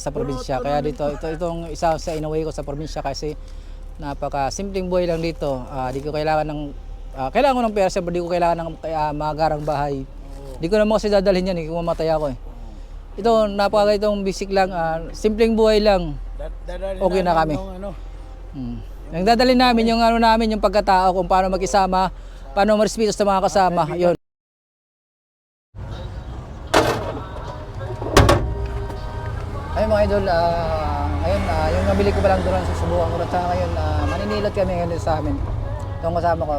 sa probinsya. Kaya dito, itong isa sa inuwi ko sa probinsya kasi napaka simpleng buhay lang dito. Di ko kailangan ng kailangan ko ng pera, pero di ko kailangan ng magarang bahay. Di ko naman kasi dadalhin yan kung mamatay ako Ito, napaka itong basic lang, simpleng buhay lang. Okay na kami. Ang dadalhin namin yung namin, yung pagkatao, kung paano makisama, paano marespeto sa mga kasama. Yun. Ayun mga idol, ngayon yung nabili ko pa lang doon, susubukan ko at saka ngayon maninilot kami ngayon sa amin. Itong kasama ko,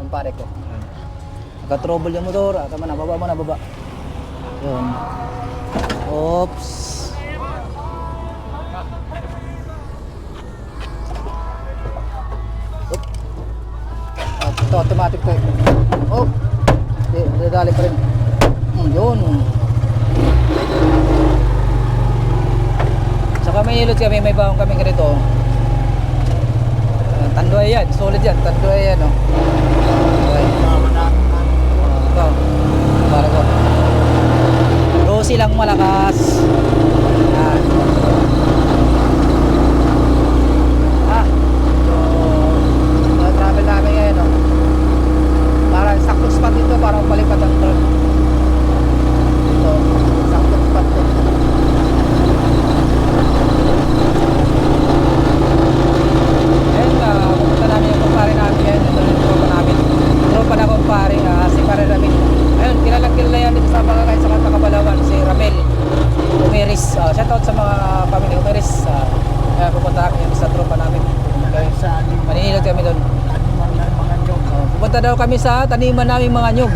kumpare ko. Nagka-trouble yung motor, tama na, baba mo na, baba. Yun. Oops. Ito, automatic to Oh, dadali pa rin. Yun. Saka may ilot kami, may bawang kami ganito. Tanduay yan, solid yan, tanduay yan okay. Ito, para ko Rosy lang malakas. Yan. So travel namin ngayon para sakto spot dito, para palipad ang truck dito, sakto spot dito. Pupunta namin yung kumpare namin ngayon. Ito yung tropa namin. Tropa na kumpare, si Pare Ramil. Ayun, kilala yan dito sa mga kahit sa Kabalawan, si Ramil Umeris. Shoutout sa mga pamilya Umeris. Pupunta kami sa tropa namin. Maninilot kami doon. Pupunta daw kami sa taniman namin mga nyug.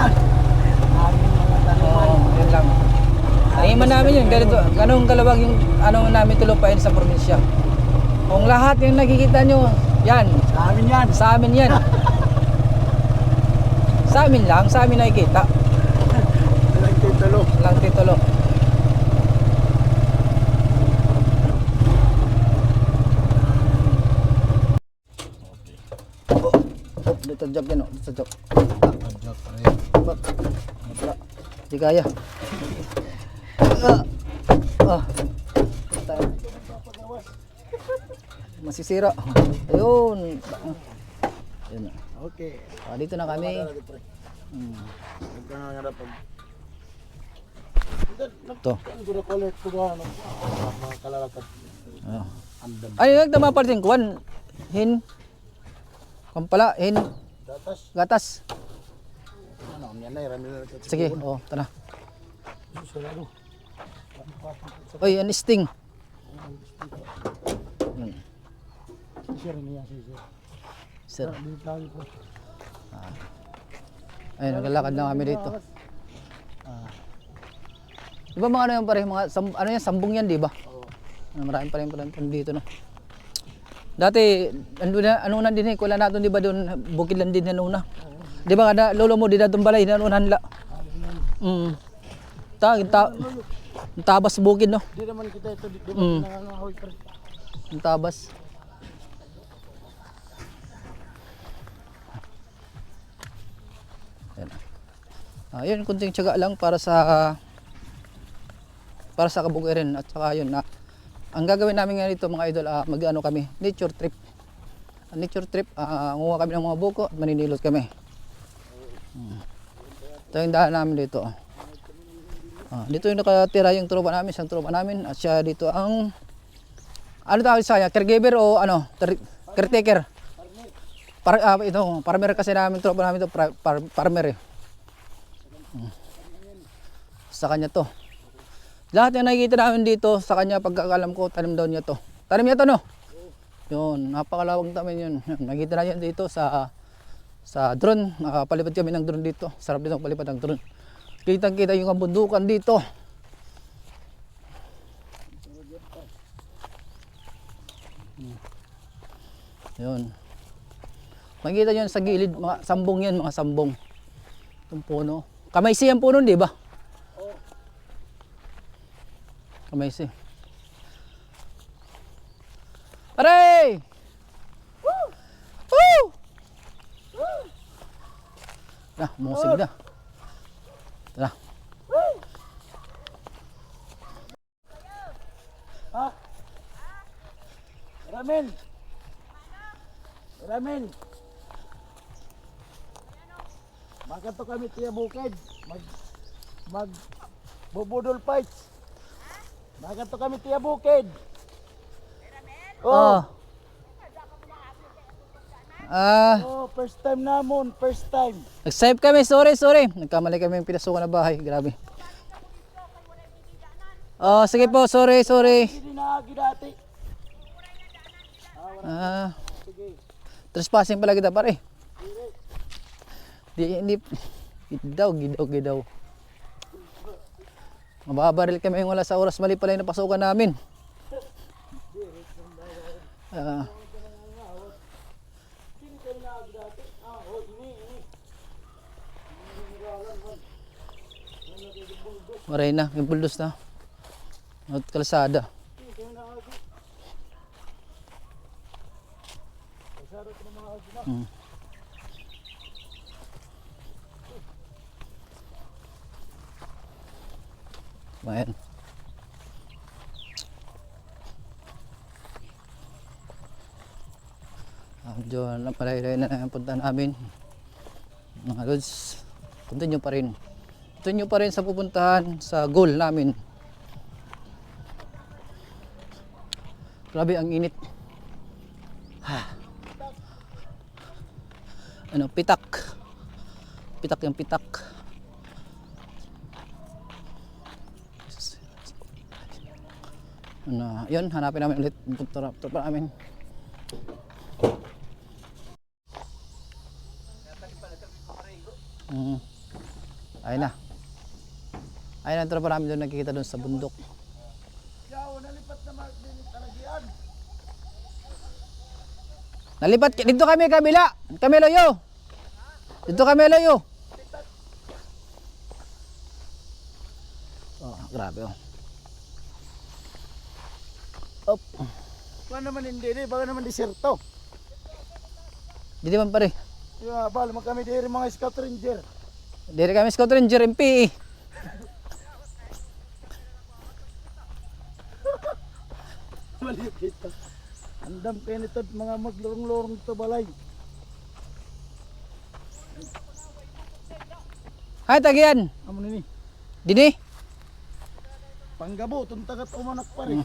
Yun lang. Taniman namin yun. Ganong kalawag yung namin tulupain sa probinsya. Kung lahat yung nakikita nyo, yan. Sa amin yan. Sa amin yan. Sa amin lang, sa amin nakikita. Walang titulo. Walang titulo. Dito jog yan dito jog. Di kaya. Masisira. Ayun. Ayun. Okay. Dito na kami. Ito. Ay, nagtama pa rin kuwan. Hin. Kampala, hin. Gatas. Sige, tara. Oy, an sting. Sir. Ayun, naglalakad na kami dito. Di ba mga ano yan pare, ano yan, sambong yan, di ba? Maraming pa rin dito, no? Dati, ano na din kuala natin, di ba doon, bukid lang din yan una. Di ba kada lolo mo, di na balay, nanunan la. Tabas bukid, no? Di naman kita ito, di ba nangangahoy pa rin. Tabas. Yun, kunting tiyaga lang para sa kabukiran at saka yun ang gagawin namin ngayon dito mga idol, mag-ano kami, nature trip. Nguha kami ng mga buko at maninilot kami. Ito yung daan namin dito. Dito yung nakatira yung tropa namin, isang tropa namin, at siya dito ang ano tawag sa kanya, caregiver o ano, caretaker. Ito, farmer kasi namin, tropa namin ito, farmer sa kanya to. Lahat yung nakikita namin dito sa kanya, pagkakalam ko, tanim daw niya to. Tanim niya to, no? Yun, napakalawang tamin yun. Nakikita na yan dito sa drone. Nakapalipad kami ng drone dito. Sarap dito palipad ng drone. Kitang-kita yung kabundukan dito. Yun. Makikita nyo sa gilid, mga sambong yan, mga sambong. Itong puno. Kamaysi ang puno, di ba? Kamaysi. Aray! Woo! Woo! Na, musig na. Tara. Ha? Ramen. Ramen. Makanto kami tiya bukid. Mag bubudol fights. Makanto kami tiya bukid. Oh. Oh, first time namon, first time. Nag-save kami, sorry. Nagkamali kami yung pinasukan na bahay, grabe. Oh, sige po, sorry. Hindi na agi dati. Sige. Trespassing pala kita pare. Hindi. Gidaw. Mababaril kami yung wala sa oras, mali pala yung napasukan namin. Maray na, yung buldos na. At kalsada. Ayan. Medyo napalayo na ang punta namin. Mga lods, continue pa rin. Continue pa rin sa pupuntahan sa goal namin. Grabe ang init. Ano, pitak. Pitak yung pitak. Ano, yun, hanapin namin ulit yung punta pa namin. Ayun na. Ayun ang tropa namin doon, nakikita doon sa bundok. Yaw, nalipat na din Taragian. Nalipat, dito kami kabila. Kami loyo. Dito kami loyo. Oh, grabe oh. Op. Baka naman hindi, baka naman diserto. Dito man pare. Yeah, bal, kami diri mga Scout Ranger. Dito kami Scout Ranger MP. Malipit. Andam kayo nito mga maglorong-lorong to balay. Hay tagian. Amo nini. Dini. Panggabo tuntagat umanak pa rin.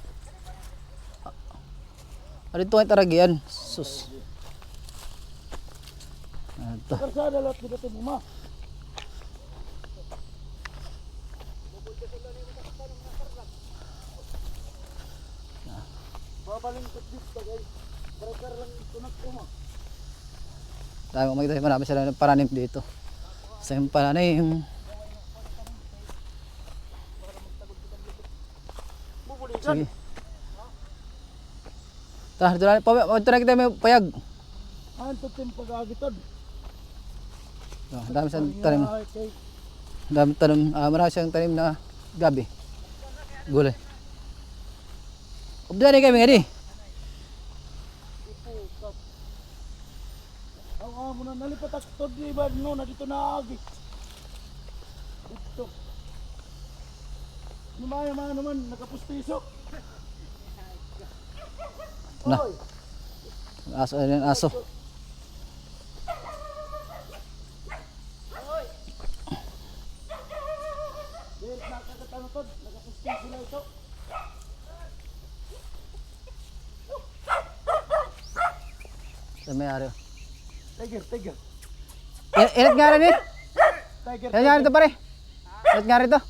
Ano ito ay taragian? Sus. Ito. Karsada lahat dito buma. Babalingkot dito guys. Karakar lang tunak uma. Dahil makikita marami sila ng paranim dito. Sa yung paranim. Sige. Dito na kita may payag. Anto tim pag-agitod. Dami siyang tanim. Dami tanim. Marami siyang tanim na gabi. Gulay. Ubda kami nga di. Aw mo na nalipat ak tod di ba no na dito na agi. Ito. Lumaya man naman nakapustiso. Na. Aso ayun aso. Dahil nakakatano tod nakapustiso na ito. Sa may ari. Tiger. Init nga rin eh. Tiger. Yan nga rin ito pare. Init nga rin ito.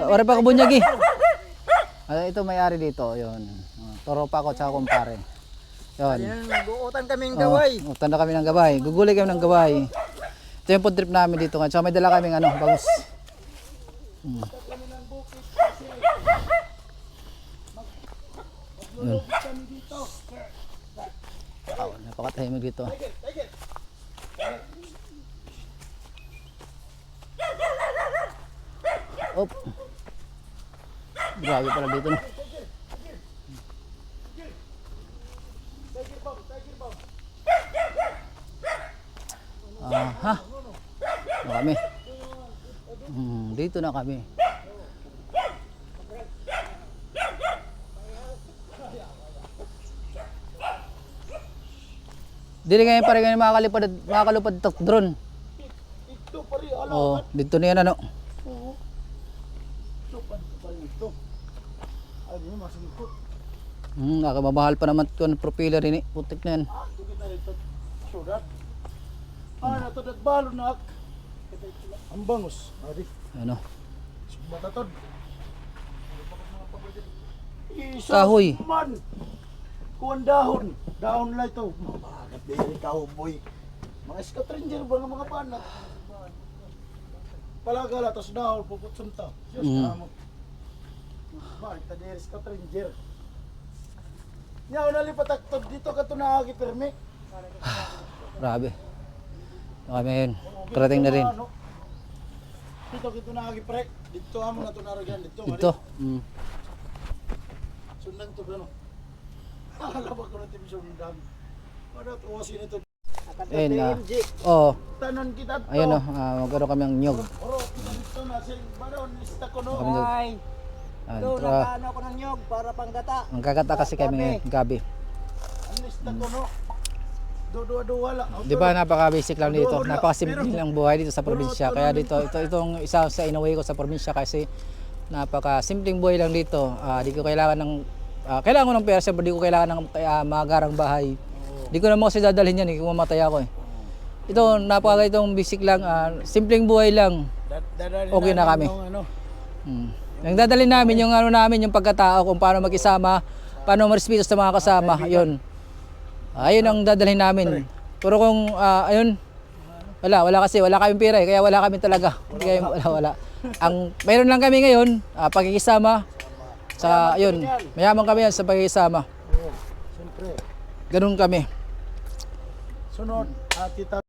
Ore pa kabunyagi. Ito may ari dito. Yun. Toro pa ako tsaka kumpare. Yun. Nag-uutan kaming gaway. Utan na kami ng gabay. Gugulay kami ng gabay. Ito yung food trip namin dito. Tsaka may dala kaming ano, bangus. Yun. Wow, napakatahimik dito. Op. Grabe pala dito no. Aha. Na kami. Dito na kami. Dili ngayon pa rin ngayon makakalupad drone. Ito pa rin, ala. Oh, dito na yan ano. Oo. Ito pa rin ito. Ay, di mo masingkot. Nakamamahal pa naman yung propeller ini. Putik na yan. Ito kita ito. Sudat. Na ito nagbalo na ak. Ang bangus. Adi. Ano? Batatod. Kahoy. Man. Kuwan dahon. Dahon lang ito. Mabagat din ikaw, boy. Mga Scout Ranger ba ng mga panat? Palagala, tapos dahon, puputsun ta. Diyos ka mo. Bakit ta din Scout Ranger? Ngayon nalipataktot dito ka ito nakakipirmi. Grabe. Kami yun. Parating na rin. Dito kita nakakiprek. Dito amo na ito naragyan. Dito. Sundan to gano. Nakalabak ko na tim sundan. Ano to wasin ito. Ayun oh. Tanan kita to. Ayun magkaroon kami ng nyog. Oro, dito na sing baron lista ko no. Ay. Do nakaano ko ng nyog para panggata. Ang kagata kasi kami ngayon, gabi. Ang lista ko no. Do wala. Di ba napaka-basic lang dito. Napaka-simple lang buhay dito sa probinsya. Kaya dito itong isa sa inaway ko sa probinsya kasi napaka-simpleng buhay lang dito. Di ko kailangan ng kailangan ko ng pera, siyempre di ko kailangan ng magarang bahay. Di ko na mo kasi dadalhin yan kung mamatay ako eh. Ito napaka-itong basic lang, simpleng buhay lang. Okay na kami. Ang dadalhin namin yung yung pagkatao, kung paano makisama, paano marespeto sa mga kasama, yun. Ayun ang dadalhin namin. Pero kung ayun, wala kasi wala kaming pera kaya wala kami talaga. Wala. Ang mayroon lang kami ngayon, pagkikisama. Sa ayun, mayaman kami yan sa pagkikisama. Oo, siyempre. Ganun kami. Sunod, tita.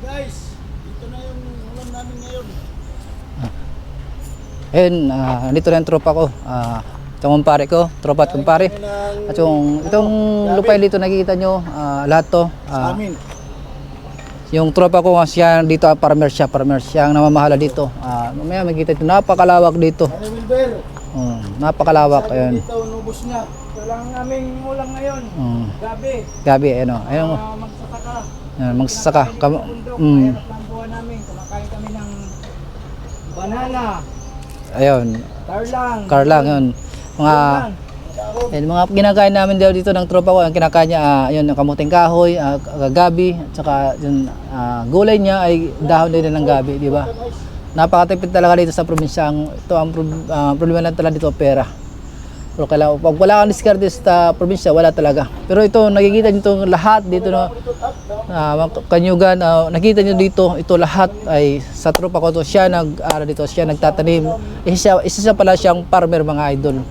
Guys, dito na yung ulam namin ngayon. Ayun, nandito na yung tropa ko. Itong kumpare ko, tropa at kumpare. At itong lupay dito nakikita nyo, lahat to. Sa amin. Yung tropa ko siya dito, farmer siya ang namamahala dito. Mamaya makikita ito, napakalawak dito. Ano Wilber? Napakalawak, ayun. Dito, nubos na. Ito lang aming ulam ngayon. Gabi. Gabi, ayun o. Ayun, Magsasaka. magsasaka. Mahirap lang buwan namin. Kumakain kami ng banana. Ayun, karlang yun. Mga kinakain namin dito ng tropa ko, ang kinakain niya, yun, kamuting kahoy, gabi, at saka yun, gulay niya ay dahon din ng gabi, di ba? Napakatipid talaga dito sa probinsya. Ito ang problema lang talaga dito, pera. Pero pag wala kang diskarte sa probinsya, wala talaga. Pero ito, nakikita niyo ito lahat dito na kanyugan, nakita niyo dito, ito lahat ay sa tropa ko to. Siya dito, siya nagtatanim. Isa siya pala siyang farmer, mga idol.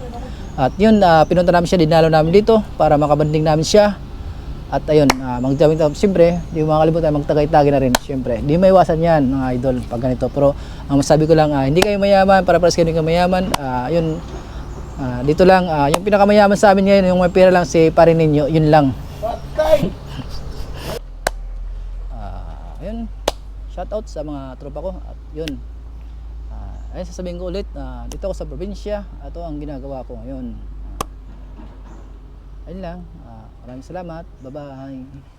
At yun, pinunta namin siya, dinalo namin dito para makabanding namin siya. At ayun, siyempre, di mo makalimutan, magtagay-tagay na rin. Siyempre, di maiwasan yan, mga idol, pag ganito. Pero ang masabi ko lang, hindi kayo mayaman, para kayo hindi kayo mayaman. Yun, dito lang, yung pinakamayaman sa amin ngayon, yung may pera lang si pare ninyo, yun lang. Ayun, shout out sa mga tropa ko. At yun, ayun, sasabihin ko ulit, dito ako sa probinsya, ito ang ginagawa ko ngayon. Ayun lang, maraming salamat, bye bye.